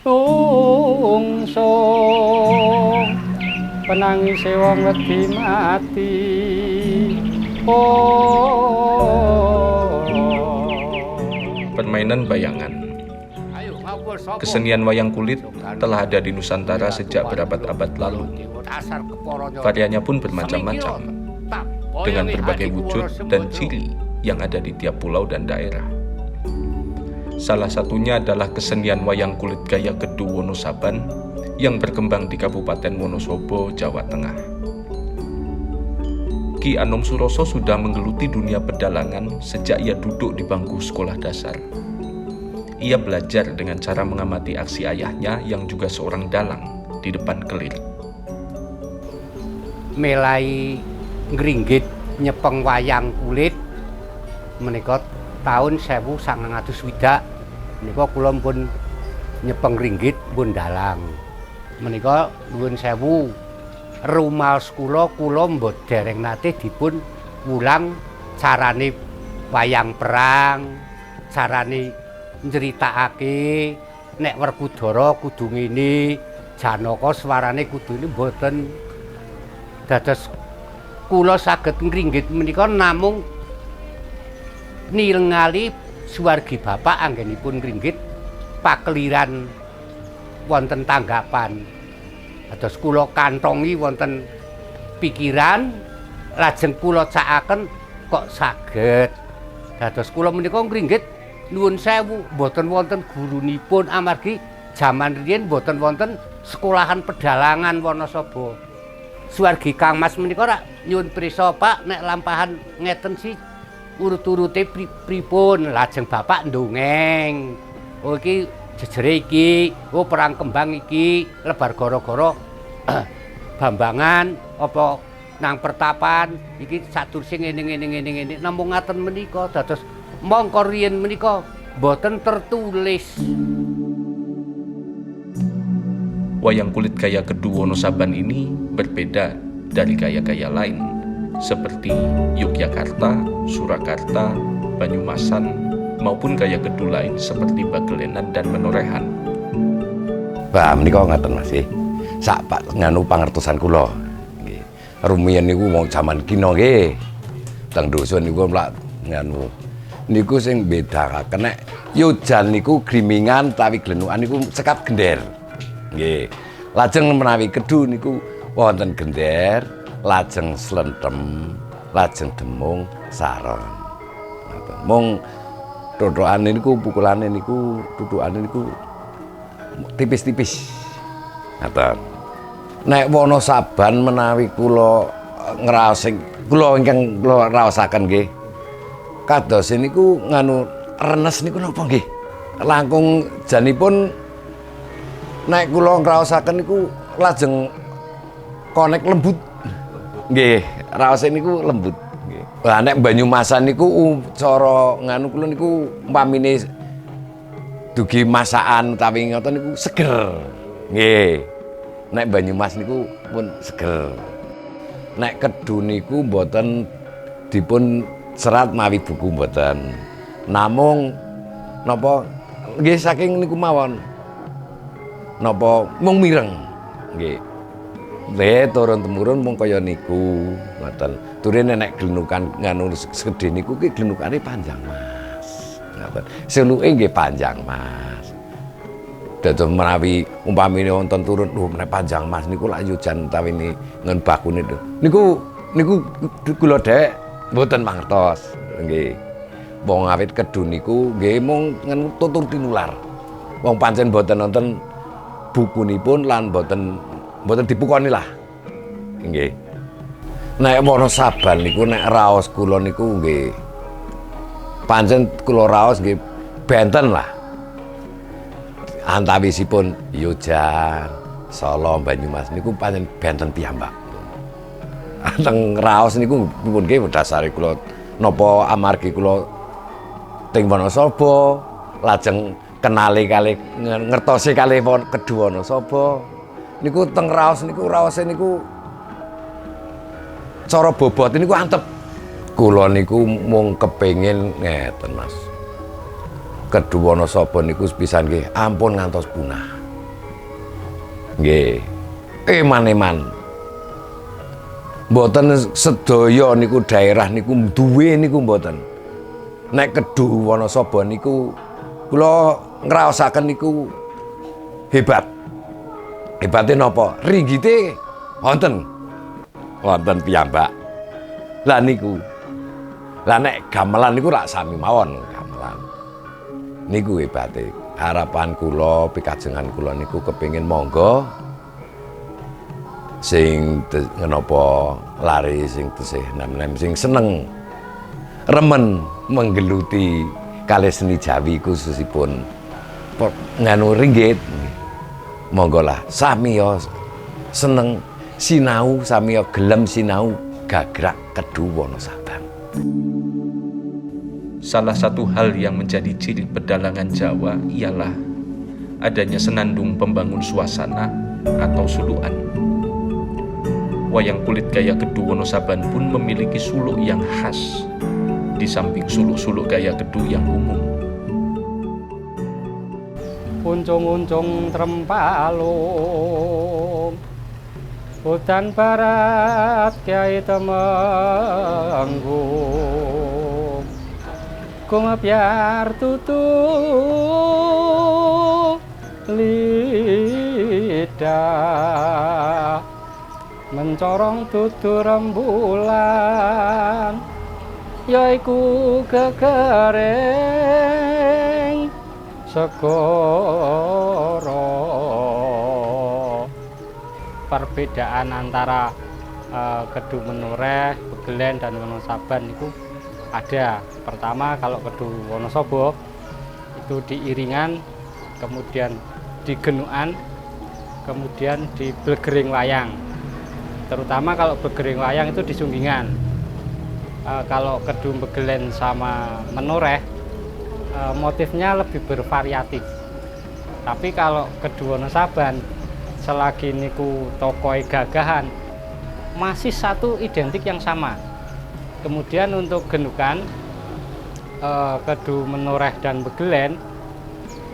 tungso penangis wong wedi mati Permainan bayangan. Kesenian wayang kulit telah ada di Nusantara sejak berabad-abad lalu. Variannya pun bermacam-macam, dengan berbagai wujud dan ciri yang ada di tiap pulau dan daerah. Salah satunya adalah kesenian wayang kulit gaya Kedu Wonosaban yang berkembang di Kabupaten Wonosobo, Jawa Tengah. Ki Anom Suroso sudah menggeluti dunia pedalangan sejak ia duduk di bangku sekolah dasar. Ia belajar dengan cara mengamati aksi ayahnya yang juga seorang dalang di depan kelir. Mulai ngringgit nyepeng wayang kulit menika tahun 1960 menika kula pun nyepeng ringgit pun dalang. Menika nuwun sewu rumaos kula mbok dereng nate dipun wulang carane wayang perang, carane nyeritakake nek Werkudara kudu ngene, Janaka swarane kudu ini mboten. Dados kula saged ngringgit menika namung ningali suwargi bapak anggenipun ngringgit pakeliran wonten tanggapan. Dados kula kantongi wonten pikiran lajeng kula cakaken kok saged. Dados kula menika ngringgit nuwun sewu mboten wonten gurunipun amargi jaman riyin mboten wonten sekolahan pedalangan Wonosobo. Suwargi Kang Mas menika rak nyuwun prisa Pak nek lampahan ngeten si urut-urute pripun lajeng bapak ndongeng. Oh iki jejere iki, oh perang kembang iki lebar gara-gara Bambangan apa nang pertapan iki satursi ngene namung ngaten menika dados mongko riyen menika boten tertulis. Wayang kulit gaya Kedu Wonosaban ini berbeda dari gaya-gaya lain seperti Yogyakarta, Surakarta, Banyumasan maupun gaya Kedu lain seperti Bagelenan dan Menorehan. Wah, menika ngaten Mas. Sak Pak nganu pangertosan kula. Nggih. Rumiyin niku wong jaman kina nggih. Teng dosa niku mlak nganu niku sing bedakaken nek yojan niku grimingan tawi glenukan niku sekap gender. Nggih. Lajeng menawi Kedu niku wonten gender, lajeng slentem, lajeng demung saron. Ngoten. Mung tothokane niku pukulane niku tutukane niku tipis-tipis. Ngoten. Nek Wonosaban menawi kula ngraos kula ingkang kula raosaken nggih. Kados niku nganu renes niku napa nggih? Langkung janipun nek kula ngraosaken niku lajeng konek lembut. Nggih, raose niku lembut nggih. Lah nek Banyumasan niku cara nganu kula niku umpamine dugi masakan utawi ngoten niku seger. Nggih. Nek Banyumas niku pun seger. Nek Kedu niku mboten dipun serat mawi buku mboten. Namung napa nggih saking niku mawon. Napa mung mireng. Nggih. Nggih turun temurun mung kaya niku ngoten. Turine nek glenukan nganu segede niku ki glenukane panjang Mas. Ngoten. Seluke nggih panjang Mas. Dados menawi umpamine wonten turun nek panjang Mas niku lak yujan utawi ngen bakune niku kula dhek mboten mangertos nggih. Wong awit Kedu niku nggih mung ngen tutur tinular. Wong pancen mboten wonten bukunipun lan mboten dipukoni lah. Nggih. Nek Wonosaban niku nek raos kula niku nggih pancen kula raos nggih benten lah. Antawisipun Yojan, Solo, Banyumas niku pancen benten piyambak. Teng raos niku pun nggih dasare kula napa amargi kula teng Wonosobo, lajeng kenali kalih ngertosi kalih Kedu Wonosobo. Niku teng raos niku raose niku cara bobot niku antep. Kula niku mung kepengin ngeten Mas. Kedu Wonosobo niku sepisan nggih ampun ngantos punah. Nggih. Eman-eman. Mboten sedaya niku daerah niku duwe niku mboten. Nek Kedu Wonosobo niku kula ngraosaken niku hebat. Hebate napa? Ringgite wonten. Wonten piyambak. Lah niku. Lah nek gamelan niku rak sami mawon gamelan. Niku hebate. Harapan kula, pikajengan kula niku kepengin monggo sing ngenapa lari sing tesih nem-nem sing seneng remen menggeluti kalih seni Jawi khususipun nganu ringgit. Monggo lah sami ya seneng sinau, sami ya gelem sinau gagrak Kedu Wonosaban. Salah satu hal yang menjadi ciri pedalangan Jawa ialah adanya senandung pembangun suasana atau sulukan. Wayang kulit gaya Kedu Wonosaban pun memiliki suluk yang khas, di samping suluk-suluk gaya Kedu yang umum. Uncung-uncung trempalung, hutan barat Kyai Temenggung, kumebyar tutu lidah, mencorong tutu rembulan, yaiku kekereng segoro. Perbedaan antara Kedu Menoreh, Begelen dan Wonosaban itu ada. Pertama kalau Kedu Wonosobo itu di iringan, kemudian di genukan, kemudian di blegering wayang. Terutama kalau blegering wayang itu di sunggingan. Kalau Kedu Begelen sama Menoreh motifnya lebih bervariatif. Tapi kalau Kedu Wonosaban selagi niku tokoe gagahan masih satu identik yang sama. Kemudian untuk genukan Kedu Menoreh dan Begelen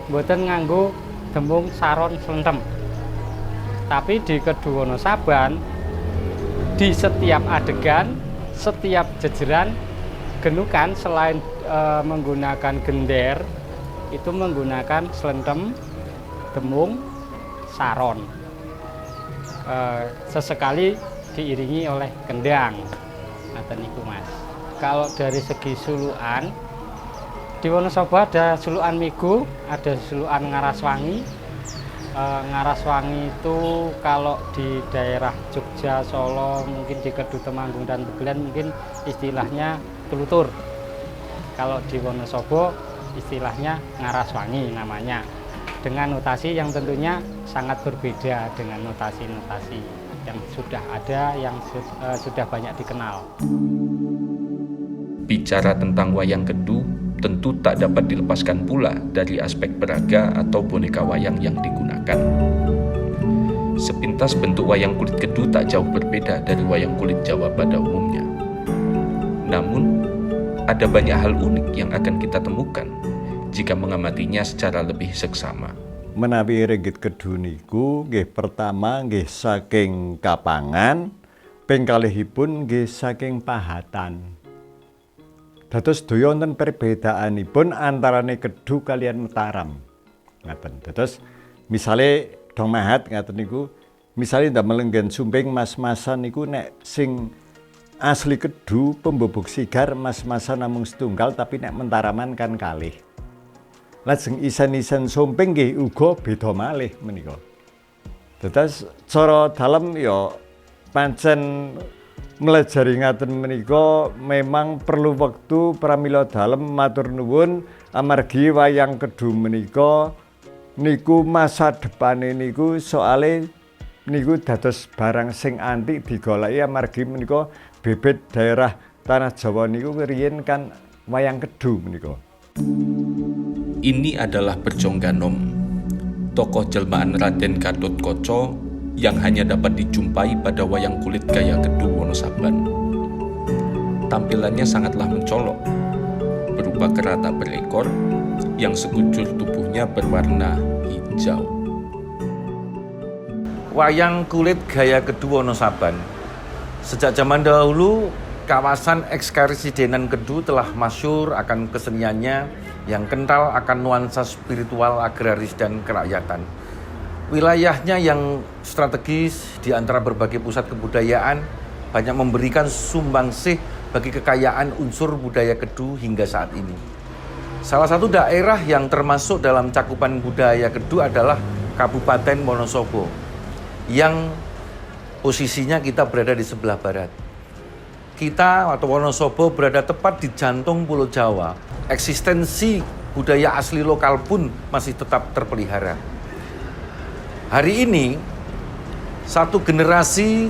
mboten nganggo tembung saron slentem. Tapi di Kedu Wonosaban di setiap adegan, setiap jejeran genukan selain menggunakan gender itu menggunakan slentem, tembung, saron. Sesekali diiringi oleh kendang. Ngaten niku Mas. Kalau dari segi sulukan di Wonosobo ada sulukan Migu, ada sulukan Ngaraswangi. Ngaraswangi itu kalau di daerah Jogja, Solo, mungkin di Kedu Temanggung dan Begelen mungkin istilahnya tulutur. Kalau di Wonosobo istilahnya Ngaraswangi namanya. Dengan notasi yang tentunya sangat berbeda dengan notasi-notasi yang sudah ada, yang sudah banyak dikenal. Bicara tentang wayang Kedu, tentu tak dapat dilepaskan pula dari aspek peraga atau boneka wayang yang digunakan. Sepintas bentuk wayang kulit Kedu tak jauh berbeda dari wayang kulit Jawa pada umumnya. Namun, ada banyak hal unik yang akan kita temukan jika mengamatinya secara lebih seksama. Menawi ringgit Kedu niku nggih pertama nggih saking kapangan, ping kalihipun nggih saking pahatan. Dados daya wonten perbedaanipun antarane Kedu kaliyan Mataram. Ngaten. Dados misale dong mahat ngaten niku, misale ndamel nggen sumping mas-masan niku nek sing asli Kedu pembobok sigar mas-masan namung setunggal tapi nek Mentaraman kan kalih. Lajeng isen-isen sumping nggih uga beda malih menika. Dados cara dalem ya pancen melajari ngaten menika memang perlu wektu pramila dalem matur nuwun amargi wayang Kedu menika niku masa depane niku soale niku dados barang sing antik digoleki amargi menika bibit daerah tanah Jawa niku riyen kan wayang Kedu menika. Ini adalah Berjongganom, tokoh jelmaan Raden Gatotkaca yang hanya dapat dijumpai pada wayang kulit gaya Kedu Wonosaban. Tampilannya sangatlah mencolok, berupa kerata berekor yang sekujur tubuhnya berwarna hijau. Wayang kulit gaya Kedu Wonosaban. Sejak zaman dahulu, kawasan Ekskaresidenan Kedu telah masyhur akan keseniannya yang kental akan nuansa spiritual, agraris, dan kerakyatan. Wilayahnya yang strategis di antara berbagai pusat kebudayaan banyak memberikan sumbangsih bagi kekayaan unsur budaya Kedu hingga saat ini. Salah satu daerah yang termasuk dalam cakupan budaya Kedu adalah Kabupaten Wonosobo, yang posisinya kita berada di sebelah barat. Kita atau Wonosobo berada tepat di jantung Pulau Jawa. Eksistensi budaya asli lokal pun masih tetap terpelihara. Hari ini, satu generasi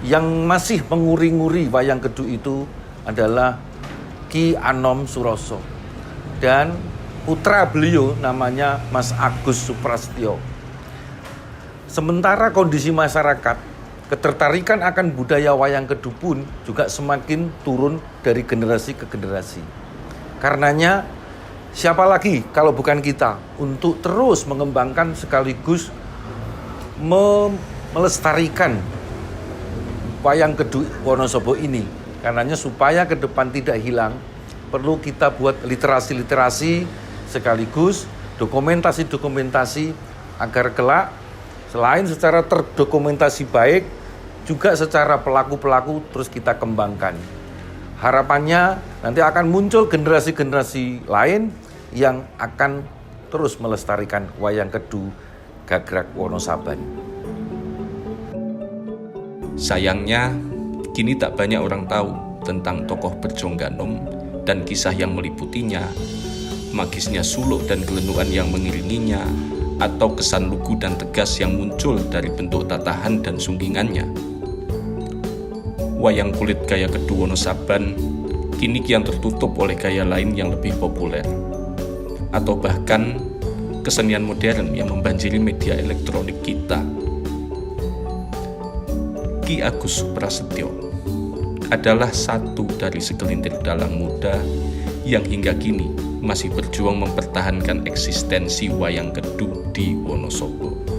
yang masih menguri-nguri wayang Kedu itu adalah Ki Anom Suroso dan putra beliau namanya Mas Agus Suprastyo. Sementara kondisi masyarakat, ketertarikan akan budaya wayang Kedu pun juga semakin turun dari generasi ke generasi. Karenanya, siapa lagi kalau bukan kita untuk terus mengembangkan sekaligus melestarikan wayang Kedu Wonosobo ini. Karenanya supaya ke depan tidak hilang, perlu kita buat literasi-literasi sekaligus dokumentasi-dokumentasi agar kelak selain secara terdokumentasi baik, juga secara pelaku-pelaku terus kita kembangkan. Harapannya nanti akan muncul generasi-generasi lain yang akan terus melestarikan wayang Kedu Gagrak Wonosaban. Sayangnya, kini tak banyak orang tahu tentang tokoh Berjongganom dan kisah yang meliputinya, magisnya suluk dan gelenuan yang mengiringinya, atau kesan lugu dan tegas yang muncul dari bentuk tatahan dan sunggingannya. Wayang kulit gaya Kedu Wonosaban kini kian tertutup oleh gaya lain yang lebih populer, atau bahkan kesenian modern yang membanjiri media elektronik kita. Ki Agus Suprastyo adalah satu dari segelintir dalang muda yang hingga kini masih berjuang mempertahankan eksistensi wayang Kedu di Wonosobo.